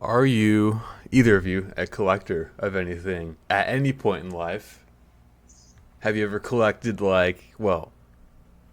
Are you, either of you, a collector of anything at any point in life? Have you ever collected, like, well,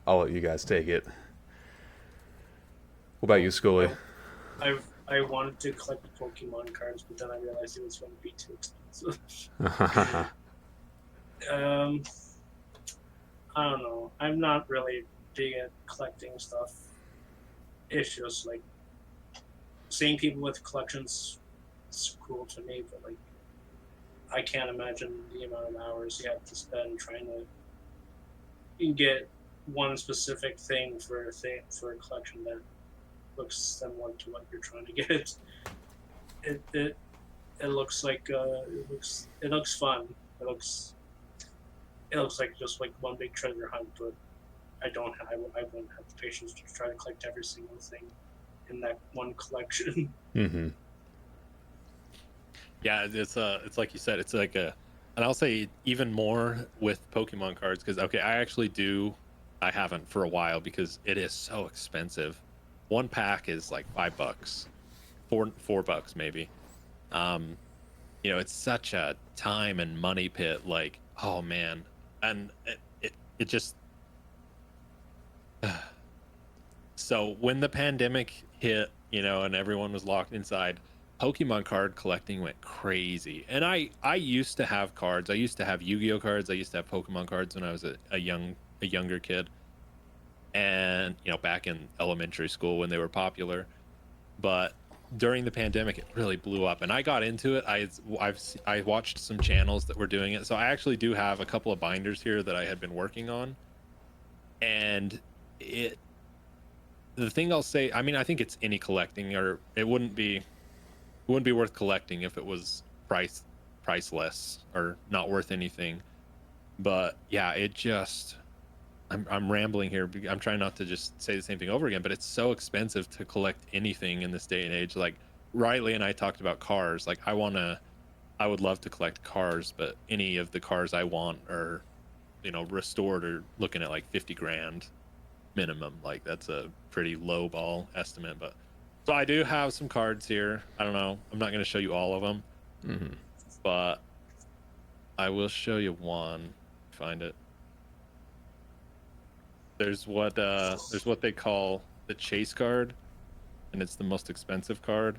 I'll let you guys take it. What about you, Well, Scully? I wanted to collect the Pokemon cards, but then I realized it was going to be too expensive. um, I don't know. I'm not really big at collecting stuff. It's just like seeing people with collections. It's cool to me, but like I can't imagine the amount of hours you have to spend trying to get one specific thing for a collection that looks similar to what you're trying to get. It it looks like it looks fun. It looks it looks like just like one big treasure hunt, but I won't have the patience to try to collect every single thing in that one collection. Mm-hmm. Yeah, it's like you said, it's like a, and I'll say even more with Pokemon cards because okay, I haven't for a while because it is so expensive. One pack is like $5, $4 maybe. Um, it's such a time and money pit. Like, oh man, and it just so when the pandemic hit, and everyone was locked inside, Pokemon card collecting went crazy. And I used to have cards. I used to have Yu-Gi-Oh cards. I used to have Pokemon cards when I was a younger kid. And, back in elementary school when they were popular. But during the pandemic it really blew up and I got into it. I watched some channels that were doing it. So I actually do have a couple of binders here that I had been working on. And it the thing I'll say, I mean, I think it's any collecting, or it wouldn't be worth collecting if it was priceless or not worth anything. But yeah, it just I'm rambling here. I'm trying not to just say the same thing over again, but it's so expensive to collect anything in this day and age. Like Riley and I talked about cars. Like I would love to collect cars, but any of the cars I want are, restored or looking at like 50 grand minimum. Like that's a pretty low ball estimate. But so I do have some cards here. I don't know. I'm not going to show you all of them, Mm-hmm. but I will show you one. Find it. There's what they call the chase card, and it's the most expensive card.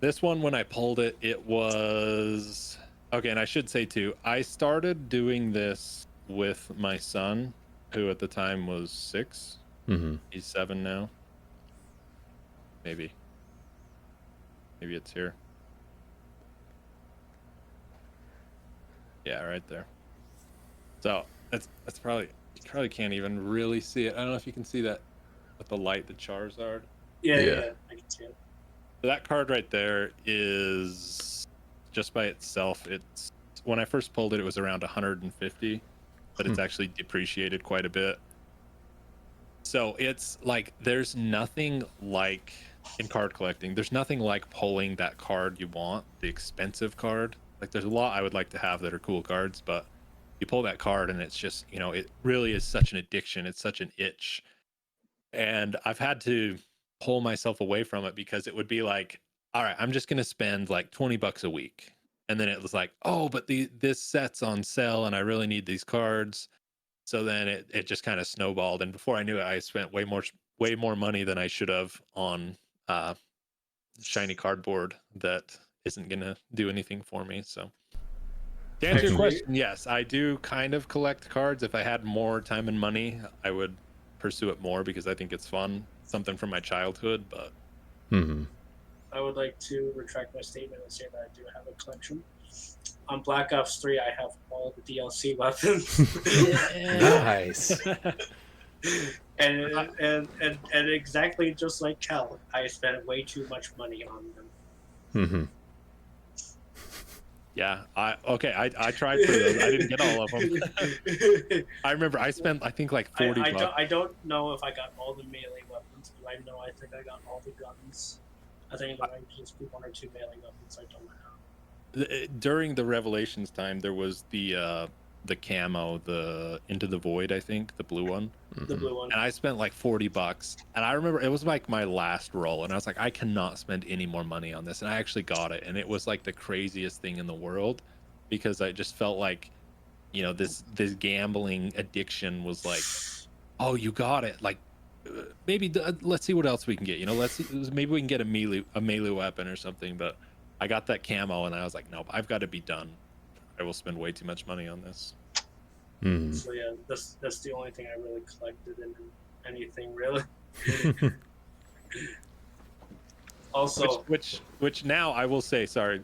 This one, when I pulled it, it was okay. And I should say too, I started doing this with my son, who at the time was 6. Mm-hmm. He's 7 now. Maybe it's here. Yeah, right there. So that's probably, you probably can't even really see it. I don't know if you can see that with the light, the Charizard. Yeah, Yeah. yeah, I can see it. So that card right there is just by itself. It's when I first pulled it, it was around 150, but Hmm. it's actually depreciated quite a bit. So it's like there's nothing like in card collecting. There's nothing like pulling that card you want, the expensive card. Like there's a lot I would like to have that are cool cards, but you pull that card and it's just, it really is such an addiction. It's such an itch. And I've had to pull myself away from it because it would be like, all right, I'm just going to spend like $20 a week. And then it was like, oh, but this set's on sale and I really need these cards. So then it just kind of snowballed. And before I knew it, I spent way more money than I should have on uh, shiny cardboard that isn't going to do anything for me. So to answer your Actually, question, yes, I do kind of collect cards. If I had more time and money, I would pursue it more because I think it's fun, something from my childhood. But Mm-hmm. I would like to retract my statement and say that I do have a collection. On Black Ops 3, I have all the DLC weapons. Nice. And exactly just like Cal, I spent way too much money on them. Mm-hmm. yeah, I tried for those. I didn't get all of them. I remember I spent I think like 40 bucks. I don't know if I got all the melee weapons, but I know I think I got all the guns. I think there might just be one or two melee weapons I don't have. During the Revelations time, there was the the camo, the Into the Void, I think, the blue one. The blue one. And I spent like $40. And I remember it was like my last roll. And I was like, I cannot spend any more money on this. And I actually got it. And it was like the craziest thing in the world because I just felt like, you know, this gambling addiction was like, oh, you got it. Like, maybe let's see what else we can get. You know, maybe we can get a melee weapon or something. But I got that camo and I was like, nope, I've got to be done. I will spend way too much money on this. Mm. So yeah, that's the only thing I really collected in anything really. Also, which now I will say, sorry,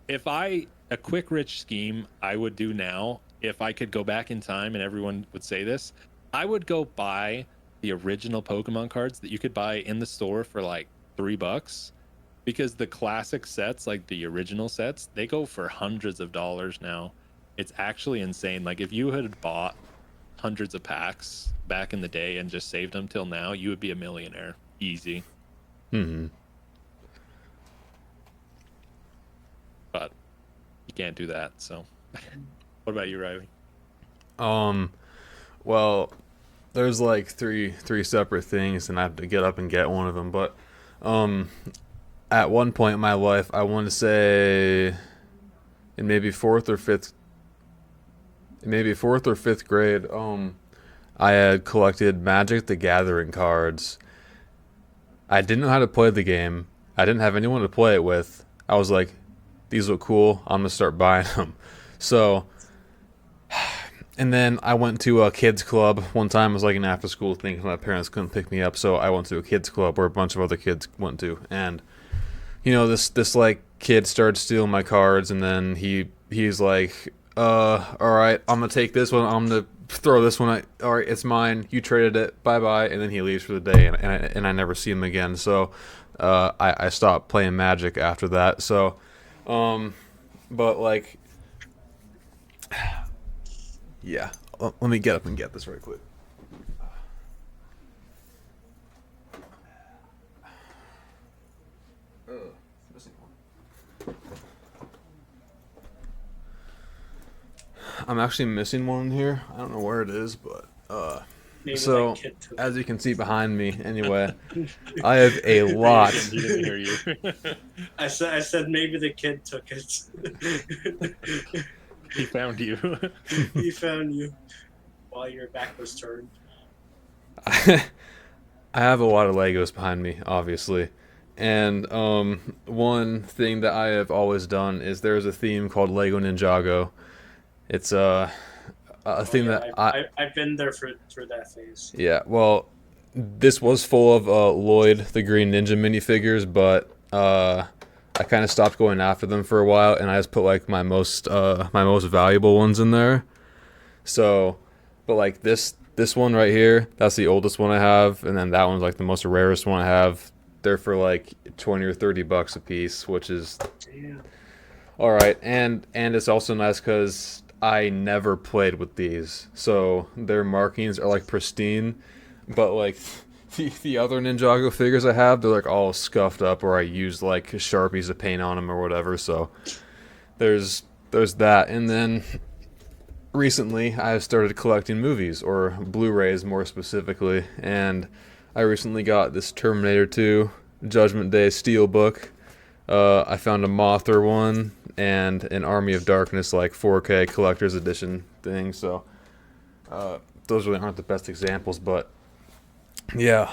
if a quick rich scheme I would do now, if I could go back in time and everyone would say this, I would go buy the original Pokemon cards that you could buy in the store for like $3, because the classic sets, like the original sets, they go for hundreds of dollars now. It's actually insane. Like if you had bought hundreds of packs back in the day and just saved them till now, you would be a millionaire easy. Hmm. But you can't do that. So what about you, Riley? Well, there's like three separate things, and I have to get up and get one of them. But at one point in my life, I want to say in maybe fourth or fifth grade, I had collected Magic the Gathering cards. I didn't know how to play the game. I didn't have anyone to play it with. I was like, these look cool. I'm gonna start buying them. So, and then I went to a kids club one time. It was like an after school thing because my parents couldn't pick me up. So I went to a kids club where a bunch of other kids went to, and you know, this like kid started stealing my cards, and then he's like, all right, I'm gonna take this one. I'm gonna throw this one. All right, it's mine. You traded it. Bye bye. And then he leaves for the day, and I never see him again. So, I stopped playing Magic after that. So, but like, yeah. Let me get up and get this right quick. I'm actually missing one here. I don't know where it is, but maybe so that kid took as you can see behind me, anyway, I have a lot. He didn't hear you. I said maybe the kid took it. He found you. He found you while your back was turned. I have a lot of Legos behind me, obviously. And one thing that I have always done is there's a theme called Lego Ninjago. It's a thing Yeah, that I've been there through that phase. yeah, well, this was full of Lloyd the Green Ninja minifigures, but I kind of stopped going after them for a while, and I just put like my most valuable ones in there. So, but like this one right here, that's the oldest one I have, and then that one's like the most rarest one I have. They're for like 20 or $30 a piece, which is Damn. all right, and it's also nice because I never played with these, so their markings are like pristine, but like the other Ninjago figures I have, they're like all scuffed up, or I used like Sharpies to paint on them or whatever. So there's that, and then recently I've started collecting movies, or Blu-rays more specifically, and I recently got this Terminator 2 Judgment Day Steelbook. I found a Mothra one and an Army of Darkness like 4K collector's edition thing. So those really aren't the best examples, but yeah,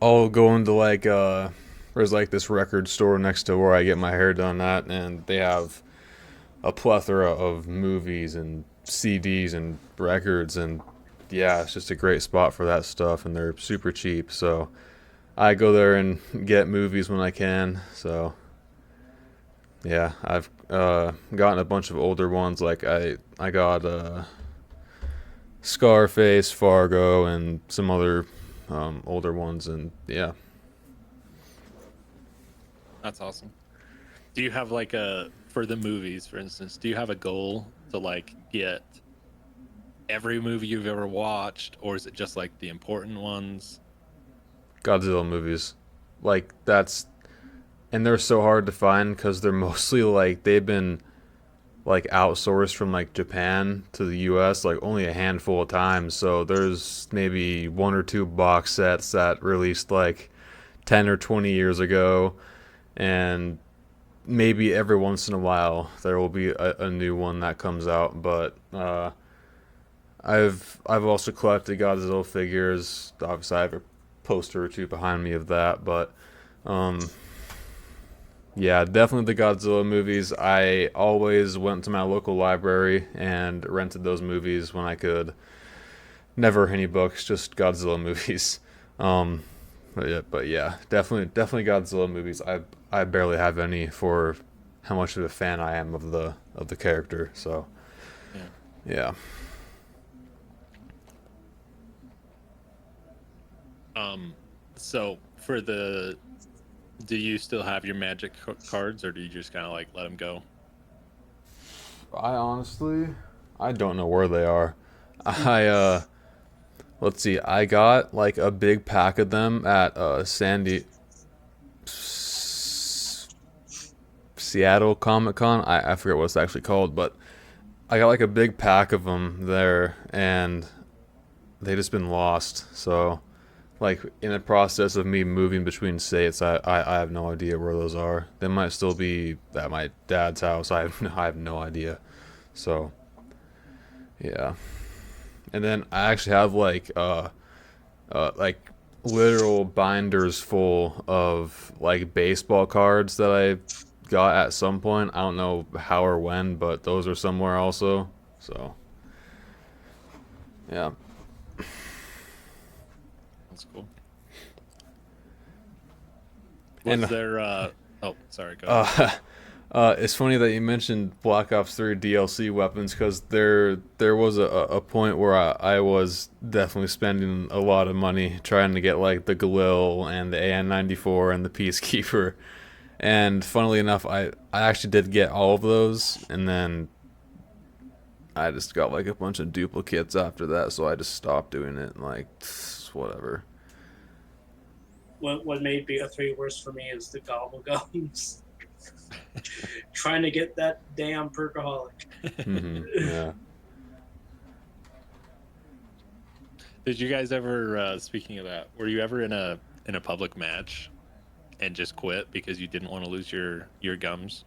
I'll go into like there's like this record store next to where I get my hair done at, and they have a plethora of movies and CDs and records, and yeah, it's just a great spot for that stuff, and they're super cheap. So I go there and get movies when I can. So yeah, I've gotten a bunch of older ones. Like I got Scarface, Fargo, and some other older ones, and yeah. That's awesome. Do you have like for the movies, for instance, do you have a goal to like get every movie you've ever watched, or is it just like the important ones? Godzilla movies, like that's, and they're so hard to find because they're mostly like they've been like outsourced from like Japan to the US like only a handful of times. So there's maybe one or two box sets that released like 10 or 20 years ago, and maybe every once in a while there will be a new one that comes out. But I've also collected Godzilla figures. Obviously, I have a poster or two behind me of that. But yeah, definitely the Godzilla movies. I always went to my local library and rented those movies when I could. Never any books, just Godzilla movies. Um, but yeah, definitely Godzilla movies. I barely have any for how much of a fan I am of the character. So Yeah. yeah. So for the, do you still have your magic cards, or do you just kind of like let them go? I honestly, I don't know where they are. Let's see. I got like a big pack of them at Seattle Comic Con. I forget what it's actually called, but I got like a big pack of them there, and they just been lost. So, like in the process of me moving between states, I have no idea where those are. They might still be at my dad's house. I have no idea. So, yeah. And then I actually have like literal binders full of like baseball cards that I got at some point. I don't know how or when, but those are somewhere also. So, yeah. That's cool. And Was there? Oh, sorry. Go ahead. it's funny that you mentioned Black Ops 3 DLC weapons, because there was a point where I was definitely spending a lot of money trying to get like the Galil and the AN-94 and the Peacekeeper, and funnily enough, I actually did get all of those, and then I just got like a bunch of duplicates after that, so I just stopped doing it. And, like, whatever. What made BO3 worse for me is the gobble gums. Trying to get that damn perkaholic. Yeah. Did you guys ever? Speaking of that, were you ever in a public match and just quit because you didn't want to lose your gums,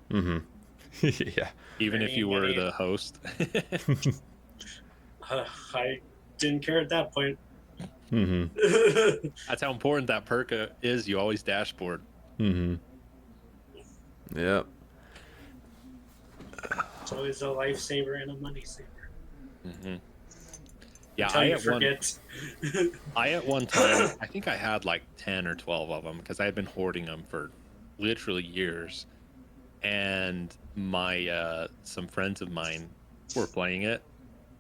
Yeah. even if you were the host? I didn't care at that point. That's how important that perk is. You always dashboard. Yep. It's always a lifesaver and a money saver. Yeah, Until you forget. I at one time, I think I had like 10 or 12 of them because I had been hoarding them for literally years. And my some friends of mine were playing it.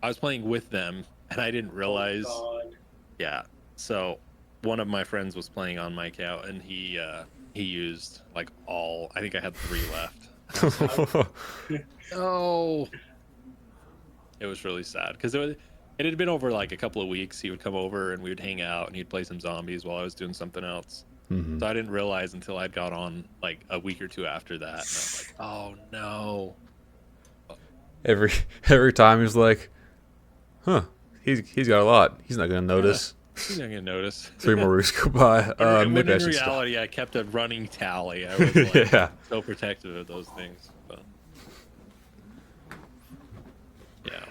I was playing with them, and I didn't realize. Oh, God. Yeah, so one of my friends was playing on my account, and he used like all. I think I had 3 left. Oh, it was really sad because it had been over like a couple of weeks. He would come over and we would hang out, and he'd play some zombies while I was doing something else. So I didn't realize until I'd got on like a week or two after that, and I was like, "Oh no!" Every time he's like, "Huh, he's got a lot. He's not gonna notice." He's not gonna notice. 3 more weeks go by. When Maybe I in should stop. reality, I kept a running tally. I was like, Yeah. so protective of those things. But yeah.